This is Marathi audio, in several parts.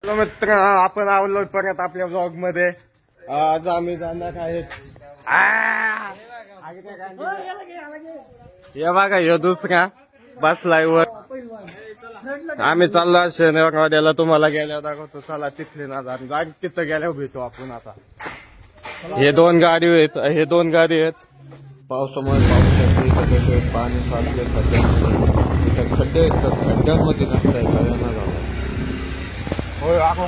मित्र आपण आवलो परत आपल्या ब्लॉग मध्ये. आज आम्ही जाणार आहेत. हे बघा ह्यो दुसरा बसलाय वर. आम्ही चाललो शनिवारवाड्याला. तुम्हाला गेल्यावर दाखवतो. चला तिथले ना जाण तिथं गेल्यावर भेटू आपण. आता हे दोन गाडी आहेत. पावसामुळे पाऊस येतो. इथं कसे पाणी साचले खड्ड्यांमध्ये. इथं खड्डे आहेत तर खड्ड्यांमध्ये नसताय कळना झाला. होय आपण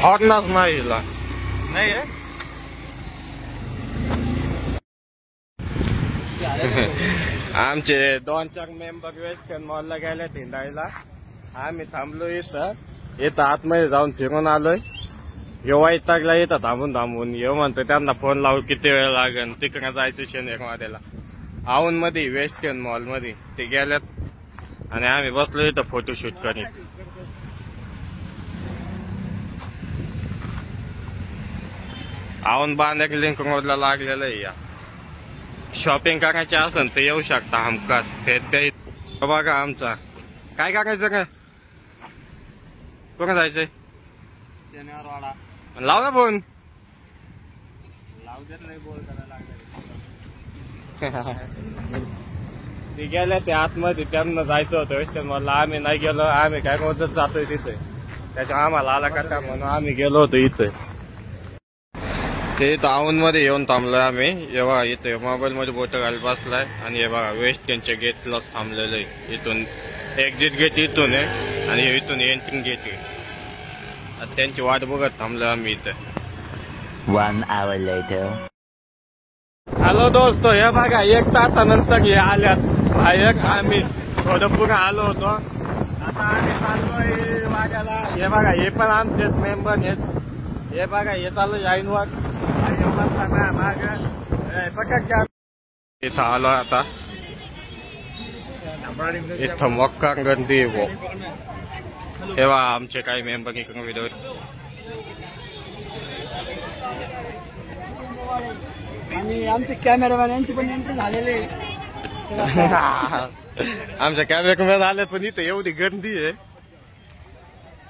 हॉर्नच नाही हिला नाही आमचे 2-4 मेंबर वेस्टर्न मॉलला गेले हिंडायला. आम्ही थांबलो इथं आतमध्ये जाऊन फिरून आलोय. ह्यो वैतागला येतं थांबून ह्यो म्हणतो त्यांना फोन लावू किती वेळ लागेल. तिकडे जायचं शनिवारवाड्याला. औंध मध्ये वेस्टर्न मॉल मध्ये ते गेल्यात आणि आम्ही बसलो इथं फोटोशूट करीत. औंध बांधक लिंक रोडला लागलेलं आहे. या शॉपिंग करायची असेल तर येऊ शकता हमखास. भेट देत बघा आमचा. काय करायचं काय कोण जायचंय शनिवारवाडा लाव ना फोन. लावू देत नाही बोल करायला ते गेल्या ते आतमध्ये त्यांना जायचं होतं वेस्टर्न मॉलला. आम्ही नाही गेलो. आम्ही काय रोजच जातोय तिथे. त्याच्या आम्हाला आला का म्हणून आम्ही गेलो होतो इथे. ते औंध मध्ये येऊन थांबलोय आम्ही. जेव्हा इथे मोबाईल मध्ये बोट घाल बसलाय आणि हे बघा वेस्टर्नच्या गेटलाच थांबलेलं आहे. इथून एक्झिट गेट इथून आहे आणि इथून एंट्रिंग गेट आहे. त्यांची वाट बघत थांबलो आम्ही इथे. 1 hour later. हॅलो दोस्तो, हे बघा 1 तासानंतर हे आल्यात बाहेर. आम्ही थोडं पुढे आलो होतो. आता आम्ही चाललोय वाड्याला. हे बघा हे पण आमचेच मेंबर आहेत. हे बघा हे चालू जाईनवर माग इथं आलो. आता इथं मक्का गर्दी हो. हे बघा आमचे काही मेंबर इकडून व्हिडिओ. आणि आमचे कॅमेरामॅन यांची पण एंट्री झालेले. आमच्या कॅमेरामॅन आल्यात पण इथं एवढी गर्दी आहे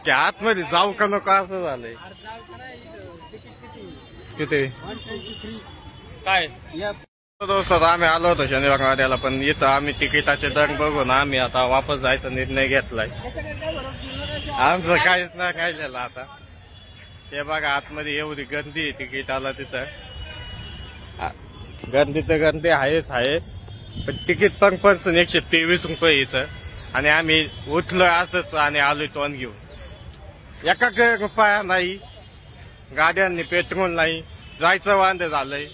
की आतमध्ये जाऊ का नको असं झालंय. किती काय दोस्त आम्ही आलो होतो शनिवारवाड्याला. पण इथं आम्ही तिकिटाचे दर बघून आम्ही आता वापस जायचा निर्णय घेतलाय. आमचं काहीच नाही राहिलेलं आता. ते बघा आतमध्ये एवढी गर्दी आहे तिकिटाला. तिथं गर्दी तर गर्दी आहेच आहे. पण तिकीट पण पर्सन 123 रुपये इथं. आणि आम्ही उठलोय असंच आणि आलोय तोंड घेऊन. एका रुपया नाही. गाड्यांनी पेट्रोल नाही. जायचं वांदे झालंय.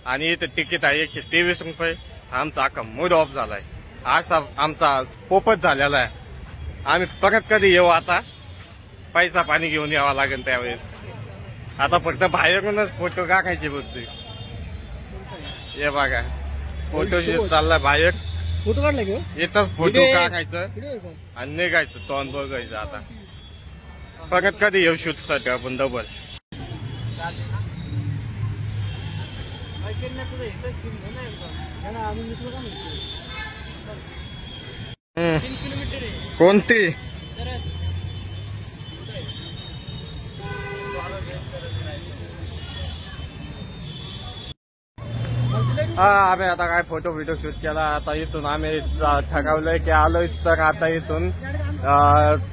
आणि इथं तिकीट आहे 123 रुपये. आमचा अख्खा मूड ऑफ झालाय. असा आमचा पोपट झालेला आहे. आम्ही परत कधी येऊ आता. पैसा पाणी घेऊन यावा लागेल त्यावेळेस. आता फक्त बाहेरूनच फोटो टाकायचे बघते. हे बघा फोटो चाललाय बाहेर. फोटो काढला की इथंच फोटो टाकायचं आणि निघायचं. तोंड बघायचं. आता परत कधी येऊ शूट साठी आपण डबल. कोणती हा आम्ही आता काय फोटो शूट केला. आता इथून आम्ही ठरवलंय की आलोय तर आता इथून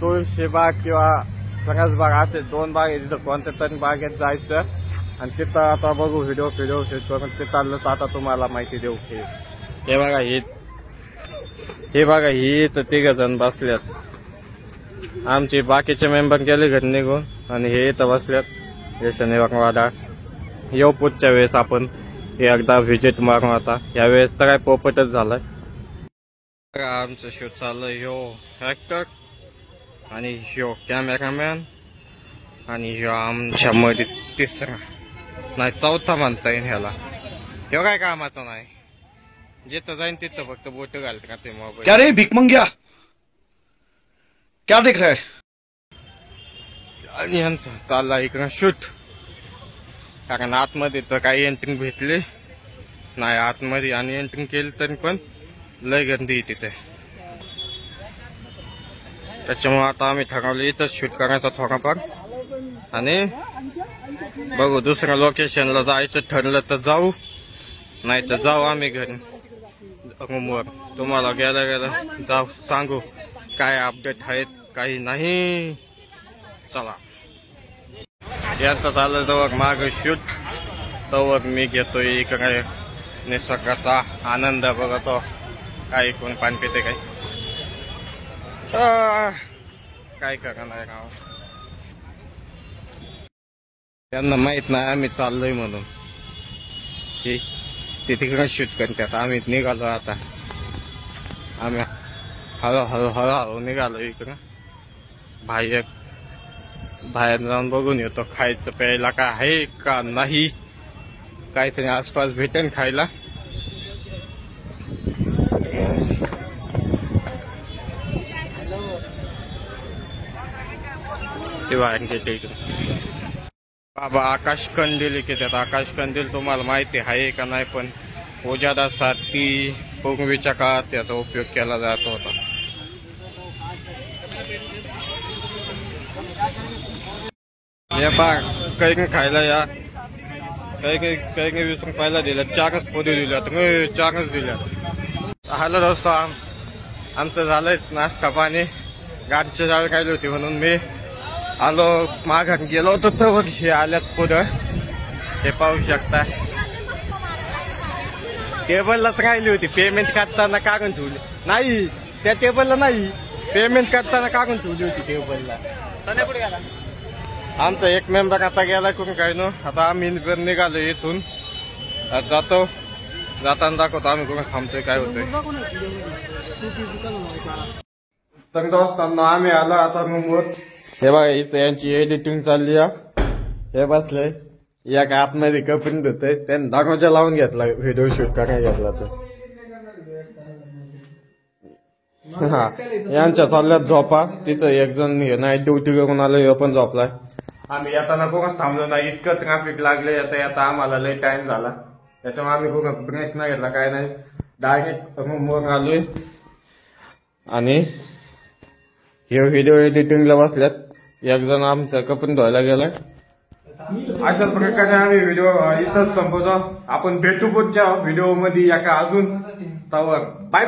तुळशीबाग किंवा सरसबाग असे 2 बाग आहे. तिथं कोणत्या तरी बागेत जायचं आणि तिथं आता बघू व्हिडिओ शूट करून तिथं आता तुम्हाला माहिती देऊ. हे बघा ही तर 3 जण बसल्यात. आमचे बाकीचे मेंबर गेले घरी निघून आणि हे इथं बसल्यात. हे शनिवारवाडा येऊ पुढच्या वेळेस आपण एकदा व्हिजिट मारू. आता यावेळेस तर काय पोपटच झालाय. आमचं शूट चाललंय. ह्यो ऍक्टर आणि ह्यो कॅमेरामॅन आणि ह्यो आमच्या मध्ये 3रा नाही 4था म्हणता येईल ह्याला. ह्यो काय कामाचं नाही. जिथं जाईन तिथं फक्त बोट घालत का ते मोबाईल. क्या रे भिक मंग्या क्या देख रहा है. आणि ह्यांचं चालला इकडं शूट. कारण आतमध्ये तर काही एंट्रिंग भेटली नाही आतमध्ये. आणि एंट्रिंग केली तरी पण लय गर्दी तिथे. त्याच्यामुळे आता आम्ही ठरवलं इथंच शूट करायचा थोडाफार आणि बघू दुसऱ्या लोकेशनला जायचं ठरलं तर जाऊ, नाही तर जाऊ आम्ही घरी रूमवर. तुम्हाला गेल्या गेल्या जाऊ सांगू काय अपडेट आहेत काही नाही. चला याचं चाललं तवर माग शूट, तवर मी घेतोय इकडे निसर्गाचा आनंद बघतो. काही कोण पाणी पिते काय करणार गाव. त्यांना माहित नाही आम्ही चाललोय म्हणून, ते तिकडे शूट करतात. आम्ही निघालो आता, आम्ही हळूहळू निघालो इकडं. बाहेर जाऊन बघून येतो खायचं प्यायला काय आहे का नाही, काहीतरी आसपास भेटेन खायला. तेव्हा बाबा आकाश कंदील घेतात. आकाश कंदील तुम्हाला माहिती आहे का नाही, पण उजाडासाठी पूर्वीच्या काळात त्याचा उपयोग केला जात होता. या बाग काही खायला या, काही विसरून पाहायला दिल्या. 4च पोते दिल्यात, 4च दिल्यात. हॅलो दोस्तो, आमचं झालंय नाश्ता पाणी. गाडीची जाळ राहिली होती म्हणून मी आलो माघार गेलो होतो, तर हे आल्यात पुढं. हे पाहू शकता टेबललाच राहिली होती. पेमेंट करताना काढून ठेवली नाही, त्या टेबलला नाही, पेमेंट करताना काढून ठेवली होती टेबलला. आमचा एक मेंबर आता गेला कुठून काय नो. आता आम्ही निघालो इथून, जातो. जाताना दाखवतो आम्ही कुठे थांबतोय काय होतोय. तर दोस्तांना आम्ही आलो आता रूमवर. हे बघा इथं यांची एडिटिंग चालली आहे. हे बसले या का आतमध्ये कपडे धुतोय, त्याने दाखवायचा लावून घेतला व्हिडिओ शूट करायला घेतला तर. हा यांच्या चालल्यात झोपा. तिथं एक जण नाईट ड्युटी करून आलो, हे पण झोपलाय. आम्ही येताना कोणच थांबलो नाही, इतकं ट्रॅफिक लागले. येता आम्हाला लय टाइम झाला, त्याच्यामुळे आम्ही कोण ब्रेक नाही घेतला काय नाही, डायरेक्ट रूमवर आलोय. आणि हे व्हिडिओ एडिटिंगला बसल्यात. एक जण आमचं कपडे धुवायला गेलाय. अशाच प्रकारे आम्ही व्हिडिओ इथंच संपवतो. आपण भेटू पुढच्या व्हिडिओ मध्ये एका अजून. बाय.